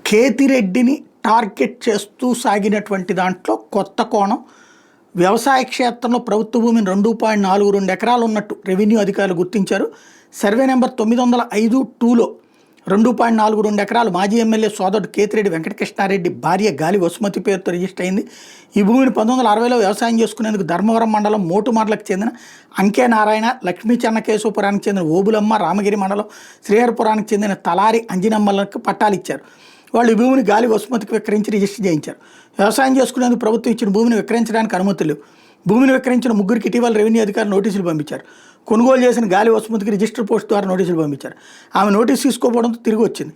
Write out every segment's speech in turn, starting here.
కేతిరెడ్డిని target చేస్తూ సాగినటువంటి దాంట్లో కొత్త కోణం. వ్యవసాయ క్షేత్రంలో ప్రభుత్వ భూమిని 2.42 ఎకరాలు ఉన్నట్టు రెవెన్యూ అధికారులు గుర్తించారు. సర్వే నెంబర్ 905-2లో 2.42 ఎకరాలు మాజీ ఎమ్మెల్యే సోదరుడు కేతిరెడ్డి వెంకటకృష్ణారెడ్డి భార్య గాలి వసుమతి పేరుతో రిజిస్టర్ అయింది. ఈ భూమిని 1960లో వ్యవసాయం చేసుకునేందుకు ధర్మవరం మండలం మోటుమార్లకు చెందిన అంకే నారాయణ, లక్ష్మీ చెన్నకేశవపురానికి చెందిన ఓబులమ్మ, రామగిరి మండలం శ్రీహరిపురానికి చెందిన తలారి అంజినమ్మలకు పట్టాలిచ్చారు. వాళ్ళు ఈ భూమిని గాలి వసుమతికి విక్రయించి రిజిస్టర్ చేయించారు. వ్యవసాయం చేసుకునేందుకు ప్రభుత్వం ఇచ్చిన భూమిని విక్రయించడానికి అనుమతులు లేవు. భూమిని విక్రయించిన ముగ్గురికి ఇటీవల రెవెన్యూ అధికారులు నోటీసులు పంపించారు. కొనుగోలు చేసిన గాలి వసుమతికి రిజిస్టర్ పోస్ట్ ద్వారా నోటీసులు పంపించారు. ఆమె నోటీసు తీసుకోవడంతో తిరిగి వచ్చింది.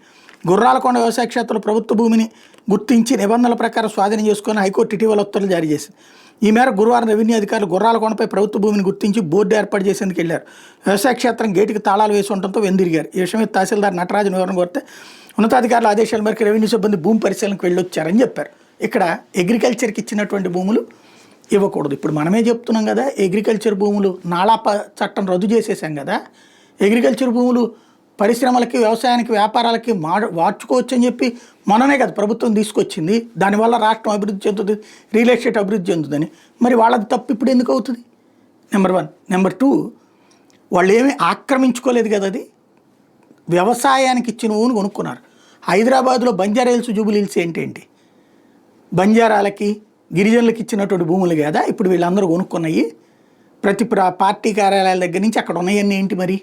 గుర్రాలకొండ వ్యవసాయ క్షేత్రంలో ప్రభుత్వ భూమిని గుర్తించి నిబంధనల ప్రకారం స్వాధీనం చేసుకుని హైకోర్టు ఇటీవల ఉత్తర్వులు జారీ చేసింది. ఈ మేరకు గురువారం రెవెన్యూ అధికారులు గుర్రాలకొండపై ప్రభుత్వ భూమిని గుర్తించి బోర్డు ఏర్పాటు చేసేందుకు వెళ్లారు. వ్యవసాయ క్షేత్రం గేటుకి తాళాలు వేసి ఉండటంతో వెందిరిగారు. ఈ విషయమే తహసీల్దార్ నటరాజన్ వివరణ కోరితే ఉన్నతాధికారుల ఆదేశాల మేరకు రెవెన్యూ సిబ్బంది భూమి పరిశీలనకు వెళ్ళొచ్చారని చెప్పారు. ఇక్కడ అగ్రికల్చర్కి ఇచ్చినటువంటి భూములు ఇవ్వకూడదు. ఇప్పుడు మనమే చెప్తున్నాం కదా, అగ్రికల్చర్ భూములు నాలా చట్టం రద్దు చేసేసాం కదా. అగ్రికల్చర్ భూములు పరిశ్రమలకి, వ్యవసాయానికి, వ్యాపారాలకి మార్చుకోవచ్చు అని చెప్పి మననే కదా ప్రభుత్వం తీసుకొచ్చింది. దానివల్ల రాష్ట్రం అభివృద్ధి చెందుతుంది, రియల్ ఎస్టేట్ అభివృద్ధి చెందుతుందని. మరి వాళ్ళది తప్పు ఇప్పుడు ఎందుకు అవుతుంది? నెంబర్ 1. నెంబర్ 2, వాళ్ళు ఏమీ ఆక్రమించుకోలేదు కదా. అది వ్యవసాయానికి ఇచ్చిన భూమిని కొనుక్కున్నారు. హైదరాబాద్లో బంజారా హిల్స్, జూబిలీ హిల్స్ ఏంటి? బంజారాలకి, గిరిజనులకు ఇచ్చినటువంటి భూములు కదా ఇప్పుడు వీళ్ళందరూ కొనుక్కున్నాయి. ప్రతి పార్టీ కార్యాలయాల దగ్గర నుంచి అక్కడ ఉన్నాయన్నీ ఏంటి మరి?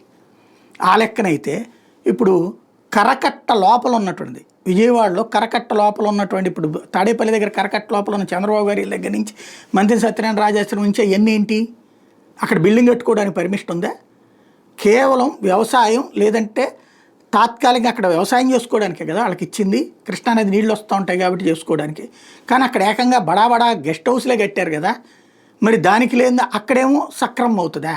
ఆ లెక్కనైతే ఇప్పుడు కరకట్ట లోపల ఉన్నటువంటిది, విజయవాడలో కరకట్ట లోపల ఉన్నటువంటి, ఇప్పుడు తాడేపల్లి దగ్గర కరకట్ట లోపల ఉన్న చంద్రబాబు గారి దగ్గర నుంచి మంత్రి సత్యనారాయణ రాజాశ్రమం నుంచి అవన్నీ ఏంటి? అక్కడ బిల్డింగ్ కట్టుకోవడానికి పర్మిషన్ ఉందా? కేవలం వ్యవసాయం లేదంటే తాత్కాలికంగా అక్కడ వ్యవసాయం చేసుకోవడానికే కదా వాళ్ళకి ఇచ్చింది. కృష్ణానది నీళ్ళు వస్తూ ఉంటాయి కాబట్టి చేసుకోవడానికి. కానీ అక్కడ ఏకంగా బడా గెస్ట్ హౌస్లే కట్టారు కదా. మరి దానికి లేదా అక్కడేమో సక్రమం అవుతుందా,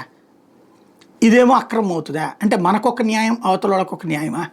ఇదేమో అక్రమం అవుతుందా? అంటే మనకొక న్యాయం, అవతల వాళ్ళకొక న్యాయమా?